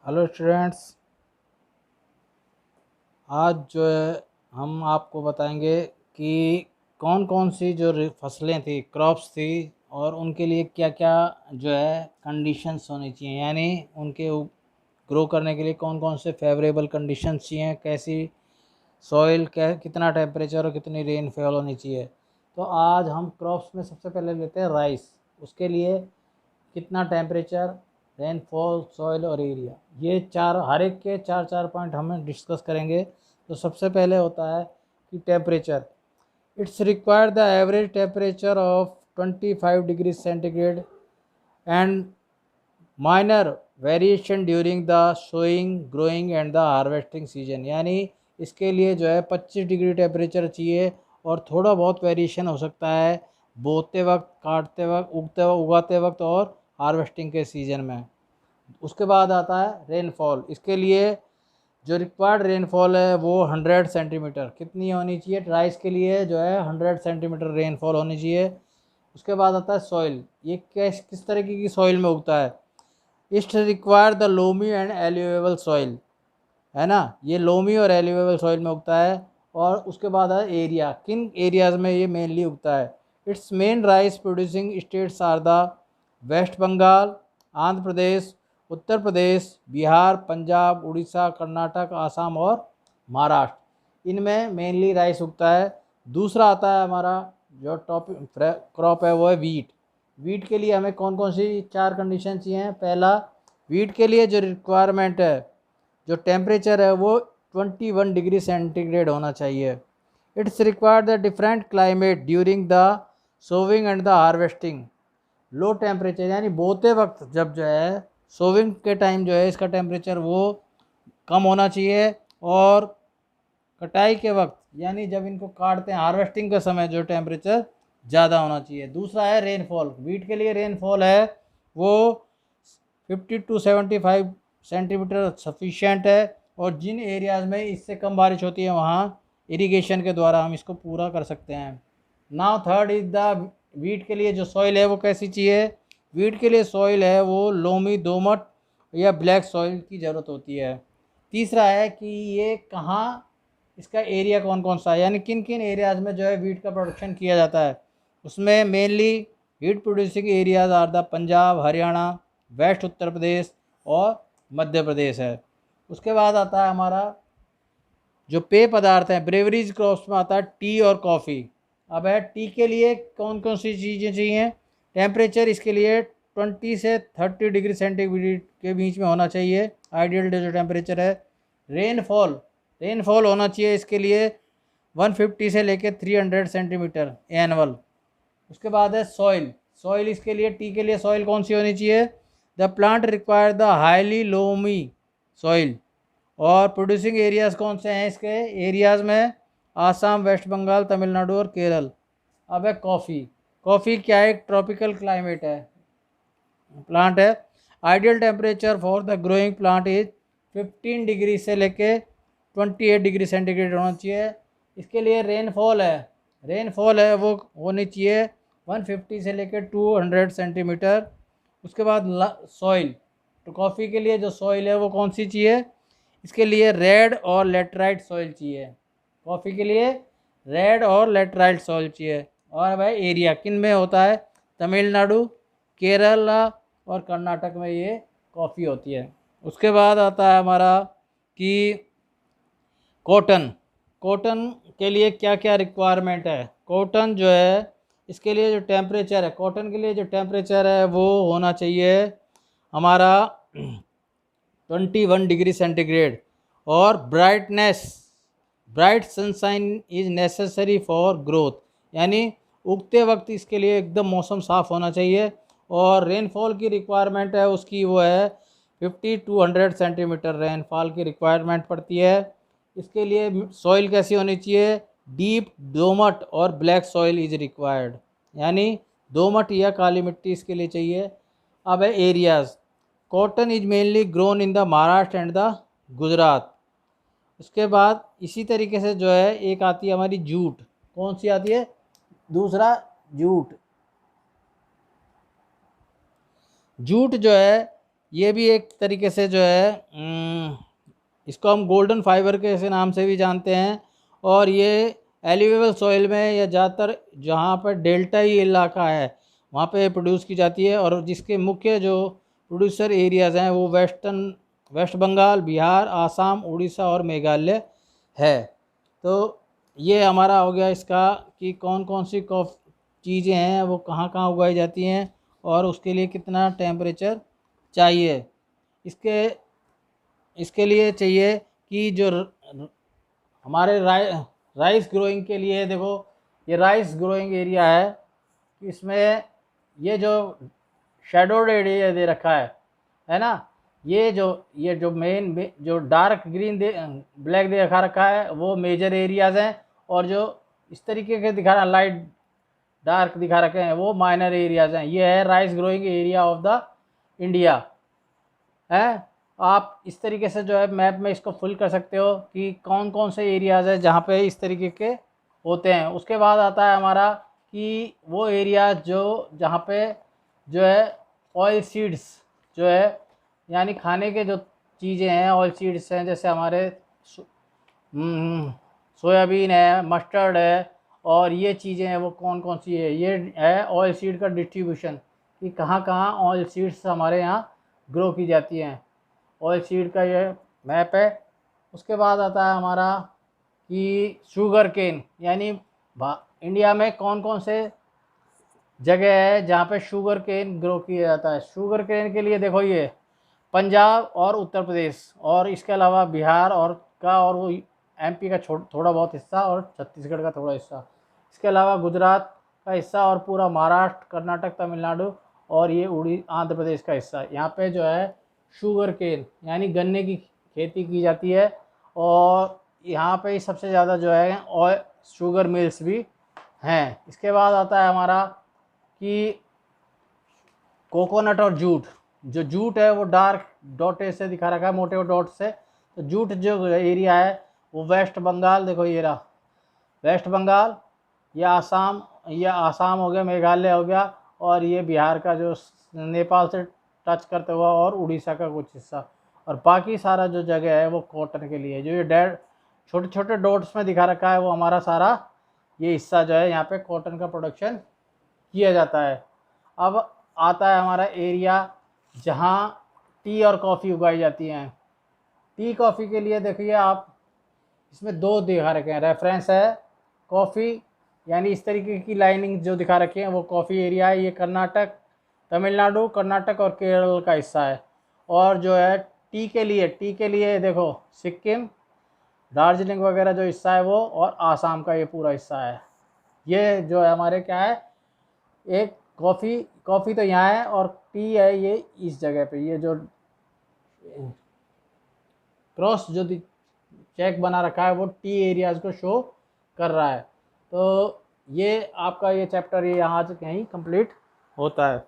Hello students, आज जो है हम आपको बताएंगे कि कौन कौन सी जो फसलें थी, क्रॉप्स थी, और उनके लिए क्या क्या जो है कंडीशंस होनी चाहिए, यानी उनके ग्रो करने के लिए कौन कौन से फेवरेबल कंडीशंस चाहिए, कैसी सॉइल, कितना टेम्परेचर और कितनी रेनफॉल होनी चाहिए। तो आज हम क्रॉप्स में सबसे पहले लेते हैं राइस। उसके लिए कितना टेम्परेचर, रेनफॉल, सॉइल और एरिया, ये चार, हर एक के चार चार पॉइंट हमें डिस्कस करेंगे। तो सबसे पहले होता है कि temperature. It's require the average temperature of 25 degree centigrade and minor variation during the sowing, growing and the harvesting season. यानी इसके लिए जो है 25 डिग्री टेम्परेचर चाहिए और थोड़ा बहुत वेरिएशन हो सकता है बोते वक्त, काटते वक्त, उगाते वक्त और हार्वेस्टिंग के सीज़न में। उसके बाद आता है रेनफॉल। इसके लिए जो रिक्वायर्ड रेनफॉल है वो 100 सेंटीमीटर कितनी होनी चाहिए। राइस के लिए जो है 100 सेंटीमीटर रेनफॉल होनी चाहिए। उसके बाद आता है सॉइल। ये किस तरीके की सॉइल में उगता है। Its require the loamy and एल्यूएबल सॉइल, है ना, ये लोमी और एल्यूएबल सॉइल में उगता है। और उसके बाद है एरिया, किन एरियाज़ में ये मेनली उगता है। Its main rice producing states are the West Bengal, Andhra Pradesh, Uttar Pradesh, Bihar, Punjab, Orissa, Karnataka, Assam और महाराष्ट्र। इनमें मेनली राइस उगता है। दूसरा आता है हमारा जो टॉपिक क्रॉप है वो है वीट। वीट के लिए हमें कौन कौन सी चार कंडीशन चाहिए। पहला, वीट के लिए जो रिक्वायरमेंट है, जो टेम्परेचर है वो 21 डिग्री सेंटीग्रेड होना चाहिए। It's required the different climate during the sowing and the harvesting. Low temperature यानी बोते वक्त, जब जो है सोविंग के टाइम जो है इसका टेम्परेचर वो कम होना चाहिए, और कटाई के वक्त यानी जब इनको काटते हैं हार्वेस्टिंग के समय जो टेम्परेचर ज़्यादा होना चाहिए। दूसरा है रेनफॉल। वीट के लिए रेनफॉल है वो 50 टू 75 सेंटीमीटर सफिशिएंट है, और जिन एरियाज़ में इससे कम बारिश होती है वहाँ इरिगेशन के द्वारा हम इसको पूरा कर सकते हैं। Now third is the wheat के लिए जो सॉइल है वो कैसी चाहिए। वीट के लिए सॉइल है वो लोमी, दोमट या ब्लैक सॉइल की ज़रूरत होती है। तीसरा है कि ये कहाँ, इसका एरिया कौन कौन सा है, यानी किन किन एरियाज़ में जो है वीट का प्रोडक्शन किया जाता है। उसमें mainly wheat producing areas are the Punjab, Haryana, West Uttar Pradesh और मध्य प्रदेश है। उसके बाद आता है हमारा जो पेय पदार्थ हैं, ब्रेवरीज क्रॉप्स में आता है टी और कॉफ़ी। अब है टी के लिए कौन कौन सी चीज़ें चाहिए। टेम्परेचर इसके लिए 20 से 30 डिग्री सेंटीग्रेड के बीच में होना चाहिए, आइडियल जो टेम्परेचर है। रेनफॉल, रेनफॉल होना चाहिए इसके लिए 150 से लेकर 300 सेंटीमीटर एनुअल। उसके बाद है सॉइल। सॉइल इसके लिए, टी के लिए सॉइल कौन सी होनी चाहिए। The plant require the highly loamy soil. और प्रोड्यूसिंग एरियाज़ कौन से हैं इसके एरियाज़ में, आसाम, वेस्ट बंगाल, तमिलनाडु और केरल। अब है कॉफ़ी। कॉफ़ी क्या है, एक ट्रॉपिकल क्लाइमेट है, प्लांट है। Ideal temperature for the growing plant is 15 degree से लेके 28 डिग्री सेंटीग्रेड होना चाहिए। इसके लिए रेनफॉल है, रेनफॉल है वो होनी चाहिए 150 से लेके 200 सेंटीमीटर। उसके बाद सॉइल, तो कॉफ़ी के लिए जो सॉइल है वो कौन सी चाहिए। इसके लिए रेड और लेटराइट सॉइल चाहिए। कॉफ़ी के लिए रेड और लेटराइट सॉइल चाहिए। और भाई एरिया किन में होता है, तमिलनाडु, केरला और कर्नाटक में ये कॉफ़ी होती है। उसके बाद आता है हमारा कि कॉटन। कॉटन के लिए क्या क्या रिक्वायरमेंट है। कॉटन जो है इसके लिए जो टेम्परेचर है, कॉटन के लिए जो टेम्परेचर है वो होना चाहिए हमारा 21 डिग्री सेंटीग्रेड। और brightness, bright sunshine is necessary for growth, यानी उगते वक्त इसके लिए एकदम मौसम साफ़ होना चाहिए। और रेनफॉल की रिक्वायरमेंट है उसकी वो है 50 टू 100 सेंटीमीटर रेनफॉल की रिक्वायरमेंट पड़ती है। इसके लिए सॉइल कैसी होनी चाहिए, डीप, दोमट और ब्लैक सॉइल इज रिक्वायर्ड, यानी दोमट या काली मिट्टी इसके लिए चाहिए। अब है areas. Cotton is mainly grown in the Maharashtra and the Gujarat. उसके बाद इसी तरीके से जो है एक आती है हमारी जूट। कौन सी आती है, दूसरा जूट। जूट जो है ये भी एक तरीके से जो है इसको हम गोल्डन फाइबर के ऐसे नाम से भी जानते हैं। और ये एलिवेबल सॉइल में या ज़्यादातर जहाँ पर डेल्टाई इलाका है वहाँ पे प्रोड्यूस की जाती है। और जिसके मुख्य जो प्रोड्यूसर एरियाज़ हैं वो वेस्ट बंगाल, बिहार, आसाम, उड़ीसा और मेघालय है। तो ये हमारा हो गया इसका कि कौन कौन सी चीज़ें हैं वो कहाँ कहाँ उगाई जाती हैं और उसके लिए कितना टेम्परेचर चाहिए। इसके इसके लिए चाहिए कि जो हमारे राइस ग्रोइंग के लिए देखो, ये राइस ग्रोइंग एरिया है, इसमें ये जो शेडोड एरिया दे रखा है ना, ये जो मेन जो डार्क ग्रीन ब्लैक दे रखा है वो मेजर एरियाज़ हैं। और जो इस तरीके के दिखा रहा लाइट डार्क दिखा रखे हैं वो माइनर एरियाज़ हैं। ये है rice growing area of the India है। आप इस तरीके से जो है मैप में इसको फुल कर सकते हो कि कौन कौन से एरियाज़ है जहाँ पे इस तरीके के होते हैं। उसके बाद आता है हमारा कि वो एरिया जहाँ पे जो है ऑयल सीड्स जो है यानी खाने के जो चीज़ें हैं ऑयल सीड्स हैं, जैसे हमारे सोयाबीन है, मस्टर्ड है, और ये चीज़ें हैं वो कौन कौन सी है। ये है ऑयल सीड का डिस्ट्रीब्यूशन कि कहाँ कहाँ ऑयल सीड्स हमारे यहाँ ग्रो की जाती हैं। ऑयल सीड का ये मैप है। उसके बाद आता है हमारा कि शुगर केन, यानी इंडिया में कौन कौन से जगह है जहाँ पे शुगर केन ग्रो किया जाता है। शुगर केन के लिए देखो ये पंजाब और उत्तर प्रदेश और इसके अलावा बिहार और वो एमपी का थोड़ा बहुत हिस्सा और छत्तीसगढ़ का थोड़ा हिस्सा, इसके अलावा गुजरात का हिस्सा और पूरा महाराष्ट्र, कर्नाटक, तमिलनाडु और ये आंध्र प्रदेश का हिस्सा। यहाँ पे जो है शुगर केन यानी गन्ने की खेती की जाती है। और यहाँ पे सबसे ज़्यादा जो है और शुगर मिल्स भी हैं। इसके बाद आता है हमारा कि कोकोनट और जूट। जो जूट है वो डार्क डॉटे से दिखा रखा है, मोटे डॉट से। तो जूट जो एरिया है वो वेस्ट बंगाल, देखो ये रहा वेस्ट बंगाल, ये आसाम हो गया, मेघालय हो गया, और ये बिहार का जो नेपाल से टच करते हुआ और उड़ीसा का कुछ हिस्सा। और बाकी सारा जो जगह है वो कॉटन के लिए, जो ये छोटे छोटे डॉट्स में दिखा रखा है वो हमारा सारा ये हिस्सा जो है यहाँ पे कॉटन का प्रोडक्शन किया जाता है। अब आता है हमारा एरिया जहाँ टी और कॉफ़ी उगाई जाती हैं। टी कॉफ़ी के लिए देखिए आप इसमें दो दिखा रखे हैं, रेफरेंस है कॉफ़ी यानी इस तरीके की लाइनिंग जो दिखा रखी है वो कॉफ़ी एरिया है। ये तमिलनाडु, कर्नाटक और केरल का हिस्सा है। और जो है टी के लिए देखो सिक्किम, दार्जिलिंग वगैरह जो हिस्सा है वो, और आसाम का ये पूरा हिस्सा है। ये जो है हमारे क्या है, एक कॉफ़ी तो यहाँ है और टी है ये इस जगह पे। ये जो क्रॉस जो चेक बना रखा है वो टी एरियाज़ को शो कर रहा है। तो ये आपका ये चैप्टर ये यहाँ से कहीं कंप्लीट होता है।